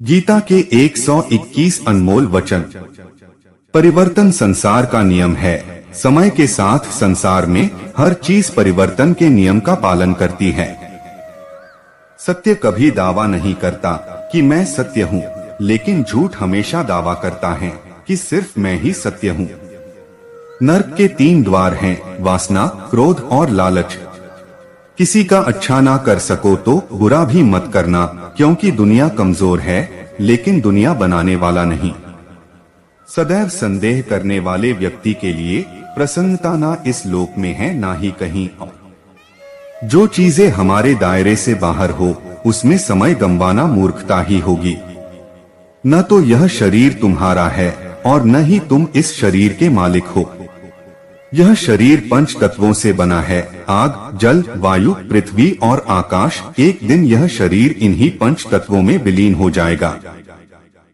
गीता के 121 अनमोल वचन। परिवर्तन संसार का नियम है। समय के साथ संसार में हर चीज परिवर्तन के नियम का पालन करती है। सत्य कभी दावा नहीं करता कि मैं सत्य हूँ, लेकिन झूठ हमेशा दावा करता है कि सिर्फ मैं ही सत्य हूँ। नरक के 3 द्वार हैं, वासना, क्रोध और लालच। किसी का अच्छा ना कर सको तो बुरा भी मत करना, क्योंकि दुनिया कमजोर है, लेकिन दुनिया बनाने वाला नहीं। सदैव संदेह करने वाले व्यक्ति के लिए प्रसन्नता ना इस लोक में है ना ही कहीं और। जो चीजें हमारे दायरे से बाहर हो, उसमें समय गंवाना मूर्खता ही होगी। न तो यह शरीर तुम्हारा है और न ही तुम इस शरीर के मालिक हो। यह शरीर 5 तत्वों से बना है, आग, जल, वायु, पृथ्वी और आकाश। एक दिन यह शरीर इन्हीं 5 तत्वों में विलीन हो जाएगा।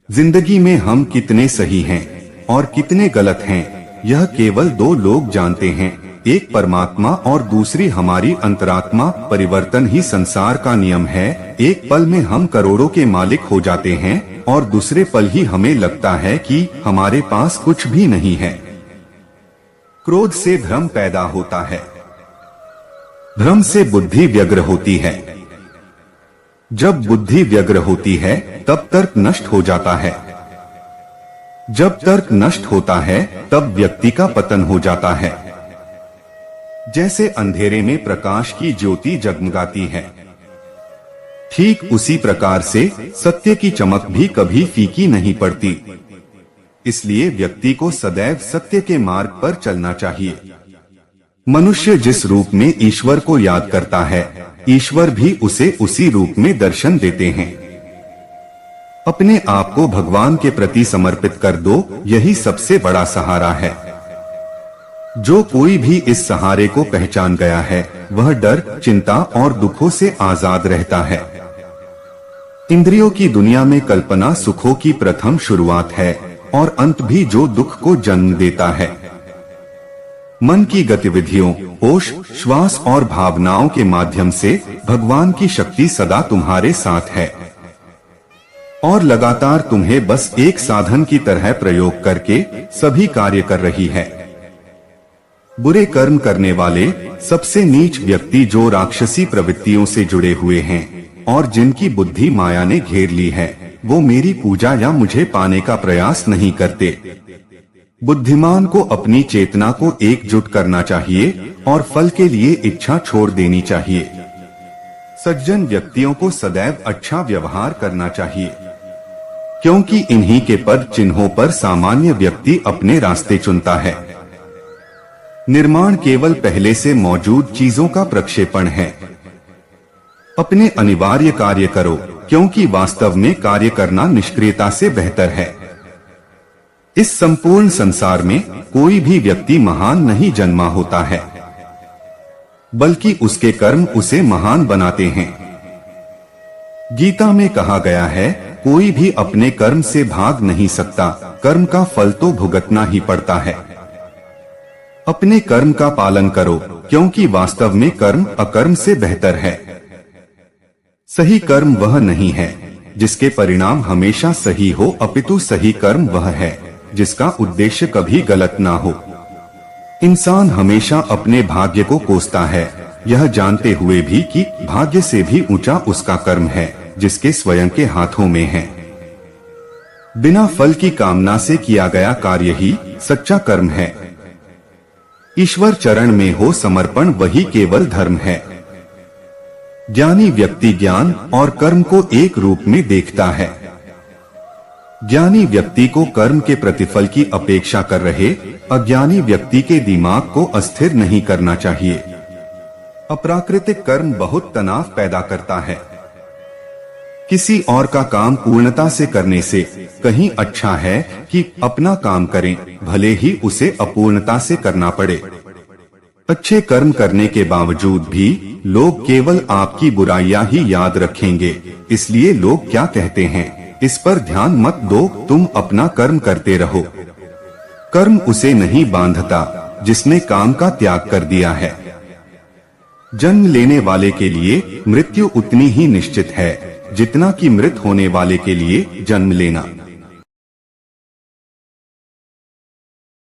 जिंदगी में हम कितने सही हैं और कितने गलत हैं, यह केवल 2 लोग जानते हैं, एक परमात्मा और दूसरी हमारी अंतरात्मा। परिवर्तन ही संसार का नियम है। एक पल में हम करोड़ों के मालिक हो जाते हैं और दूसरे पल ही हमें लगता है कि हमारे पास कुछ भी नहीं है। क्रोध से भ्रम पैदा होता है, भ्रम से बुद्धि व्यग्र होती है। जब बुद्धि व्यग्र होती है तब तर्क नष्ट हो जाता है। जब तर्क नष्ट होता है तब व्यक्ति का पतन हो जाता है। जैसे अंधेरे में प्रकाश की ज्योति जगमगाती है, ठीक उसी प्रकार से सत्य की चमक भी कभी फीकी नहीं पड़ती। इसलिए व्यक्ति को सदैव सत्य के मार्ग पर चलना चाहिए। मनुष्य जिस रूप में ईश्वर को याद करता है, ईश्वर भी उसे उसी रूप में दर्शन देते हैं। अपने आप को भगवान के प्रति समर्पित कर दो, यही सबसे बड़ा सहारा है। जो कोई भी इस सहारे को पहचान गया है, वह डर, चिंता और दुखों से आजाद रहता है। इंद्रियों की दुनिया में कल्पना सुखों की प्रथम शुरुआत है और अंत भी जो दुख को जन्म देता है। मन की गतिविधियों, होश, श्वास और भावनाओं के माध्यम से भगवान की शक्ति सदा तुम्हारे साथ है और लगातार तुम्हें बस एक साधन की तरह प्रयोग करके सभी कार्य कर रही है। बुरे कर्म करने वाले सबसे नीच व्यक्ति जो राक्षसी प्रवृत्तियों से जुड़े हुए हैं और जिनकी बुद्धि माया ने घेर ली है, वो मेरी पूजा या मुझे पाने का प्रयास नहीं करते। बुद्धिमान को अपनी चेतना को एकजुट करना चाहिए और फल के लिए इच्छा छोड़ देनी चाहिए। सज्जन व्यक्तियों को सदैव अच्छा व्यवहार करना चाहिए, क्योंकि इन्हीं के पद चिन्हों पर सामान्य व्यक्ति अपने रास्ते चुनता है। निर्माण केवल पहले से मौजूद चीजों का प्रक्षेपण है। अपने अनिवार्य कार्य करो, क्योंकि वास्तव में कार्य करना निष्क्रियता से बेहतर है। इस संपूर्ण संसार में कोई भी व्यक्ति महान नहीं जन्मा होता है, बल्कि उसके कर्म उसे महान बनाते हैं। गीता में कहा गया है, कोई भी अपने कर्म से भाग नहीं सकता, कर्म का फल तो भुगतना ही पड़ता है। अपने कर्म का पालन करो, क्योंकि वास्तव में कर्म अकर्म से बेहतर है। सही कर्म वह नहीं है जिसके परिणाम हमेशा सही हो, अपितु सही कर्म वह है जिसका उद्देश्य कभी गलत ना हो। इंसान हमेशा अपने भाग्य को कोसता है, यह जानते हुए भी कि भाग्य से भी ऊंचा उसका कर्म है जिसके स्वयं के हाथों में है। बिना फल की कामना से किया गया कार्य ही सच्चा कर्म है। ईश्वर चरण में हो समर्पण वही केवल धर्म है। ज्ञानी व्यक्ति ज्ञान और कर्म को एक रूप में देखता है। ज्ञानी व्यक्ति को कर्म के प्रतिफल की अपेक्षा कर रहे अज्ञानी व्यक्ति के दिमाग को अस्थिर नहीं करना चाहिए। अप्राकृतिक कर्म बहुत तनाव पैदा करता है। किसी और का काम पूर्णता से करने से कहीं अच्छा है कि अपना काम करें, भले ही उसे अपूर्णता से करना पड़े। अच्छे कर्म करने के बावजूद भी लोग केवल आपकी बुराइयां ही याद रखेंगे, इसलिए लोग क्या कहते हैं इस पर ध्यान मत दो, तुम अपना कर्म करते रहो। कर्म उसे नहीं बांधता जिसने काम का त्याग कर दिया है। जन्म लेने वाले के लिए मृत्यु उतनी ही निश्चित है जितना कि मृत होने वाले के लिए जन्म लेना।